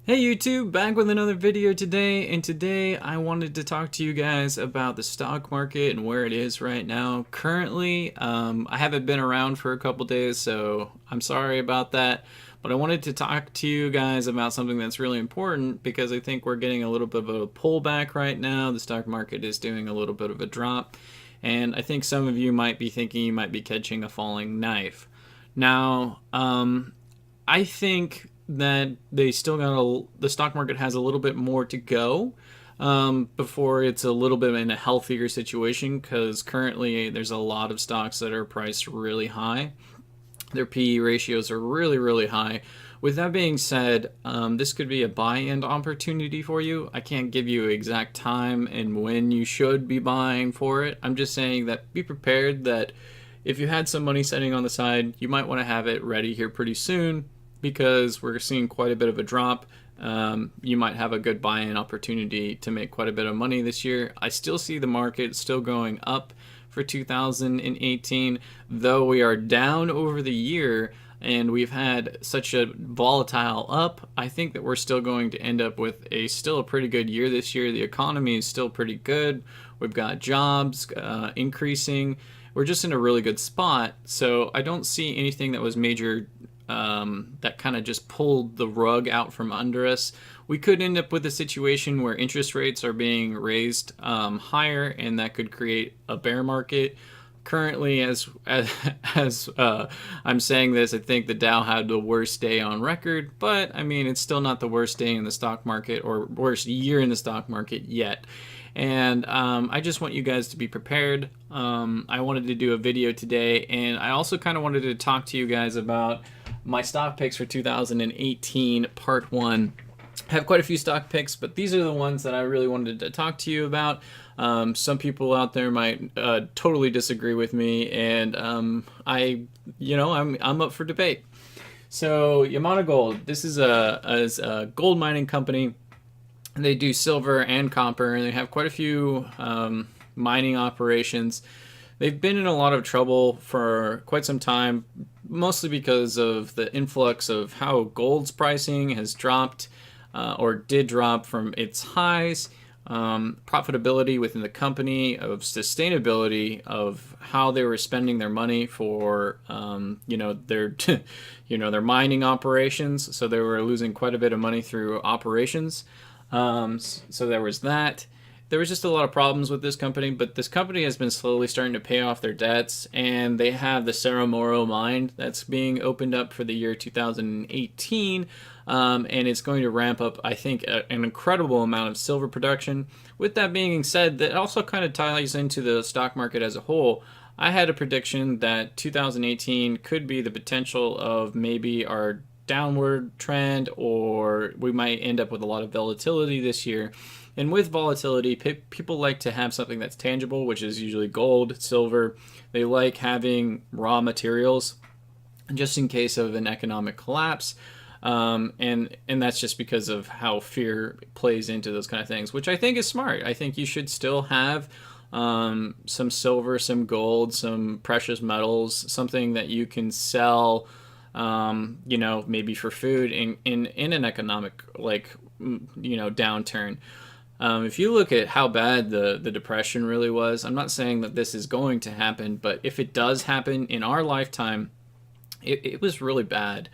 Hey YouTube, back with another video today, and today I wanted to talk to you guys about the stock market and where it is right now. Currently, I haven't been around for a couple days, so I'm sorry about that, but I wanted to talk to you guys about something that's really important because I think we're getting a little bit of a pullback right now. The stock market is doing a little bit of a drop, and I think some of you might be thinking you might be catching a falling knife. Now, I think that the stock market has a little bit more to go before it's a little bit in a healthier situation, because currently there's a lot of stocks that are priced really high. Their PE ratios are really, really high. With that being said, this could be a buy-in opportunity for you. I can't give you exact time and when you should be buying for it. I'm just saying that be prepared that if you had some money sitting on the side, you might want to have it ready here pretty soon, because we're seeing quite a bit of a drop. You might have a good buy-in opportunity to make quite a bit of money this year. I still see the market still going up for 2018, though we are down over the year and we've had such a volatile up. I think that we're still going to end up with still a pretty good year this year. The economy is still pretty good. We've got jobs increasing. We're just in a really good spot. So I don't see anything that was major that kind of just pulled the rug out from under us. We could end up with a situation where interest rates are being raised higher, and that could create a bear market. Currently, as I'm saying this, I think the Dow had the worst day on record, but I mean, it's still not the worst day in the stock market or worst year in the stock market yet. And I just want you guys to be prepared. I wanted to do a video today, and I also kind of wanted to talk to you guys about my stock picks for 2018 part 1. I have quite a few stock picks, but these are the ones that I really wanted to talk to you about. Some people out there might totally disagree with me, and I'm up for debate. So Yamana Gold, this is a gold mining company. They do silver and copper, and they have quite a few mining operations. They've been in a lot of trouble for quite some time, mostly because of the influx of how gold's pricing has dropped or did drop from its highs, profitability within the company, of sustainability of how they were spending their money for their their mining operations. So they were losing quite a bit of money through operations. So there was that. There was just a lot of problems with this company, but this company has been slowly starting to pay off their debts, and they have the Cerro Moro mine that's being opened up for the year 2018, and it's going to ramp up, I think, an incredible amount of silver production. With that being said, that also kind of ties into the stock market as a whole. I had a prediction that 2018 could be the potential of maybe our downward trend, or we might end up with a lot of volatility this year. And with volatility, people like to have something that's tangible, which is usually gold, silver. They like having raw materials just in case of an economic collapse. And that's just because of how fear plays into those kind of things, which I think is smart. I think you should still have some silver, some gold, some precious metals, something that you can sell, maybe for food in an economic downturn. If you look at how bad the Depression really was, I'm not saying that this is going to happen, but if it does happen in our lifetime, it was really bad.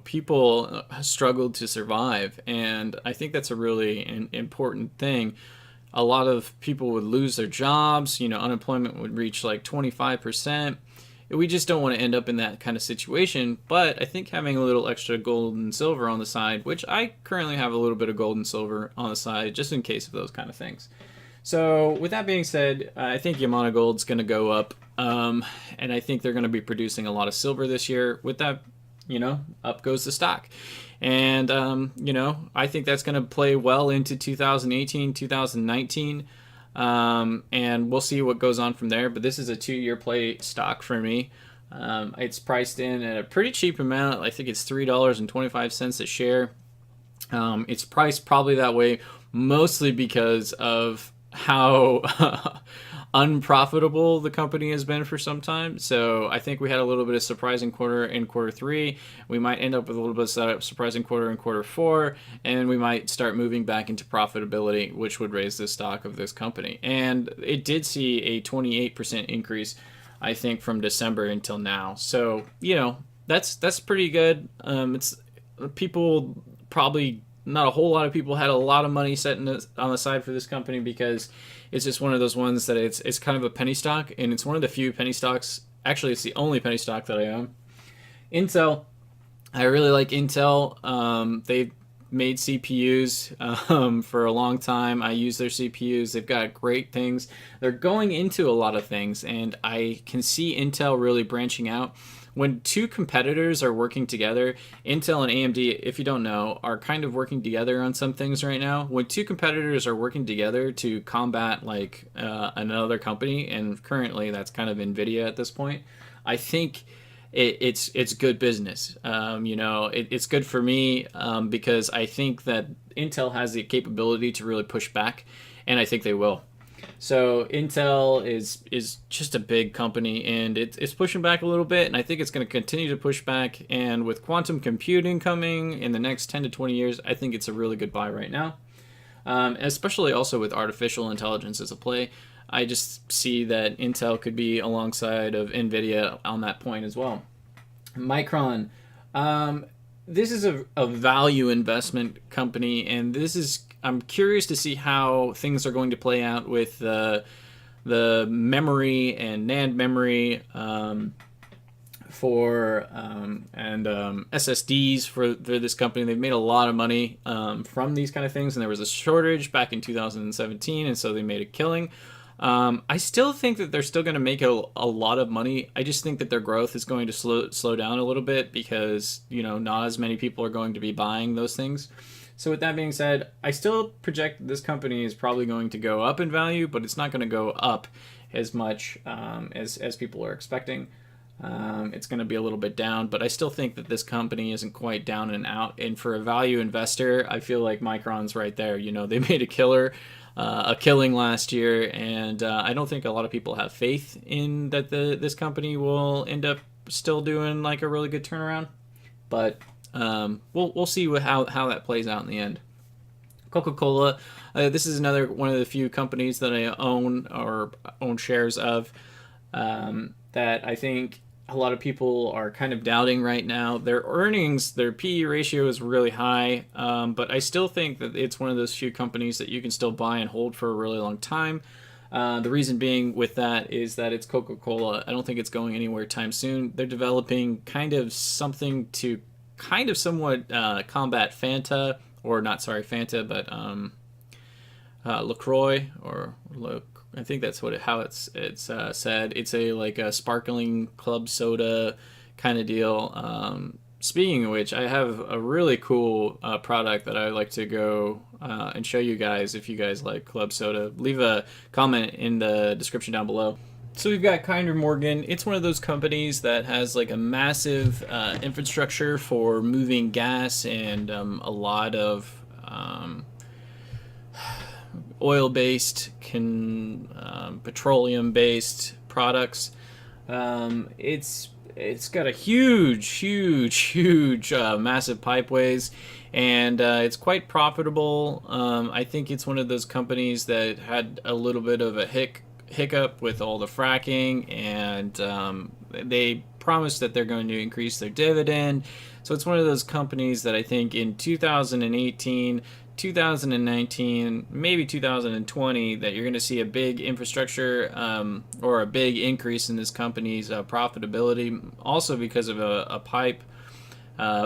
People struggled to survive, and I think that's a really important thing. A lot of people would lose their jobs, unemployment would reach like 25%. We just don't want to end up in that kind of situation, but I think having a little extra gold and silver on the side, which I currently have a little bit of gold and silver on the side just in case of those kind of things. So with that being said, I think Yamana Gold's going to go up, and I think they're going to be producing a lot of silver this year. With that, up goes the stock. And, I think that's going to play well into 2018, 2019. And we'll see what goes on from there. But this is a 2-year play stock for me. It's priced in at a pretty cheap amount. I think it's $3.25 a share. It's priced probably that way mostly because of how unprofitable the company has been for some time. So I think we had a little bit of surprising quarter in quarter three. We might end up with a little bit of surprising quarter in quarter four, and we might start moving back into profitability, which would raise the stock of this company. And it did see a 28% increase, I think, from December until now. So, that's pretty good. It's people probably not a whole lot of people had a lot of money set on the side for this company because it's just one of those ones that it's kind of a penny stock, and it's one of the few penny stocks. Actually, it's the only penny stock that I own. Intel, I really like Intel. They've made CPUs for a long time. I use their CPUs. They've got great things. They're going into a lot of things, and I can see Intel really branching out. When two competitors are working together, Intel and AMD, if you don't know, are kind of working together on some things right now. When two competitors are working together to combat like another company, and currently that's kind of Nvidia at this point, I think it's good business. It's good for me because I think that Intel has the capability to really push back, and I think they will. So Intel is just a big company, and it's pushing back a little bit, and I think it's going to continue to push back. And with quantum computing coming in the next 10 to 20 years, I think it's a really good buy right now. Especially also with artificial intelligence as a play, I just see that Intel could be alongside of Nvidia on that point as well. Micron, this is a value investment company, and I'm curious to see how things are going to play out with the memory and NAND memory and SSDs for this company. They've made a lot of money from these kind of things, and there was a shortage back in 2017, and so they made a killing. I still think that they're still going to make a lot of money. I just think that their growth is going to slow down a little bit because not as many people are going to be buying those things. So with that being said, I still project this company is probably going to go up in value, but it's not going to go up as much as people are expecting. It's going to be a little bit down, but I still think that this company isn't quite down and out. And for a value investor, I feel like Micron's right there. They made a killing last year, and I don't think a lot of people have faith in that this company will end up still doing like a really good turnaround. But we'll see how that plays out in the end. Coca-Cola, this is another one of the few companies that I own shares of that I think a lot of people are kind of doubting right now. Their earnings, their PE ratio is really high, but I still think that it's one of those few companies that you can still buy and hold for a really long time. The reason being with that is that it's Coca-Cola. I don't think it's going anywhere time soon. They're developing kind of something to kind of somewhat combat Fanta, or not, sorry, Fanta, but LaCroix, or I think that's how it's said. It's a sparkling club soda kind of deal. Speaking of which, I have a really cool product that I like to go and show you guys if you guys like club soda. Leave a comment in the description down below. So we've got Kinder Morgan. It's one of those companies that has like a massive infrastructure for moving gas and a lot of oil-based, petroleum-based products. It's got a huge, massive pipeways, and it's quite profitable. I think it's one of those companies that had a little bit of a hiccup with all the fracking, and they promised that they're going to increase their dividend. So it's one of those companies that I think in 2018, 2019, maybe 2020, that you're going to see a big infrastructure or a big increase in this company's profitability. Also because of a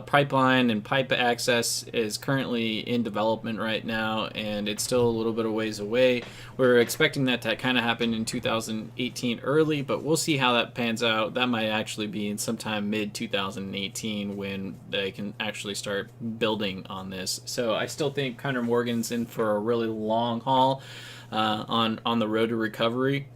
pipeline and pipe access is currently in development right now, and it's still a little bit of ways away. We're expecting that to kind of happen in 2018 early, but we'll see how that pans out. That might actually be in sometime mid-2018 when they can actually start building on this. So I still think Kinder Morgan's in for a really long haul on the road to recovery,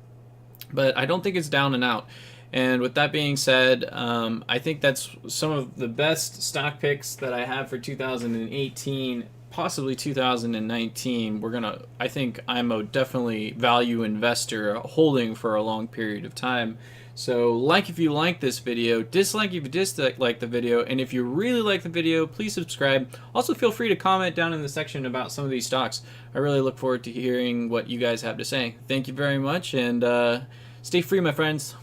but I don't think it's down and out. And with that being said, I think that's some of the best stock picks that I have for 2018, possibly 2019, I think I'm a definitely value investor holding for a long period of time. So like if you like this video, dislike if you dislike the video, and if you really like the video, please subscribe. Also feel free to comment down in the section about some of these stocks. I really look forward to hearing what you guys have to say. Thank you very much, and stay free, my friends.